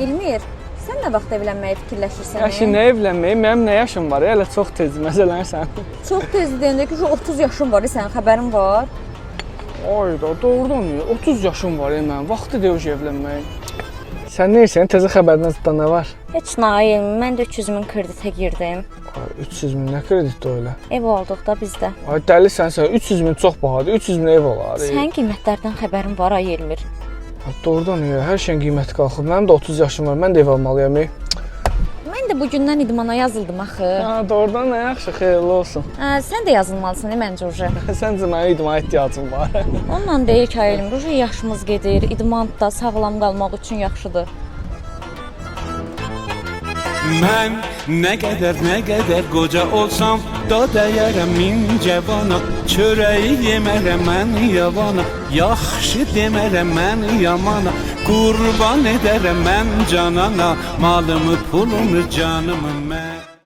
Elmir, sən nə vaxt evlənməyi fikirləşirsən? Yaşı nə evlənməyi? Mənim nə yaşım var? Hələ çox tez məsələn sən. Çox tez deyəndə ki, 30 yaşın var, sənin xəbərin var. Ayda, doğrudan ya. 30 yaşım var mənim. Vaxtı deyil evlənməyi. Sən neysən? Təzə xəbərdən zıtda nə var? Heç nə, Elmir, mən də 300 min kreditə girdim. Ay, 300 min nə kreditdə öyle? Ev aldıq da bizdə. Ay, dəlisən sən. 300 min çox bahadır. 300 min ev olar. Sənin qiymətlərdən xəbərin var, ay Elmir. Doğrudan ya. Hər şeyin qiyməti qalxıb. Mənim də 30 yaşım var. Mən də ev almalıyam. Mən də bugündən idmana yazıldım axı. Ha, doğrudan nə yaxşı, xeyirli olsun. Sən də yazılmalısan, məncə uje. Səncə mənə idmana ehtiyacım var. Onunla deyil ki, Elmir, uje yaşımız gedir, idman da sağlam qalmaq üçün yaxşıdır. Mən nə qədər qoca olsam da dəyərəm min cavana. Çörəyi yemərəm mən yavana, yaxşı demərəm mən yamana. Qurban edərəm mən canana, malımı pulumu canımı mən.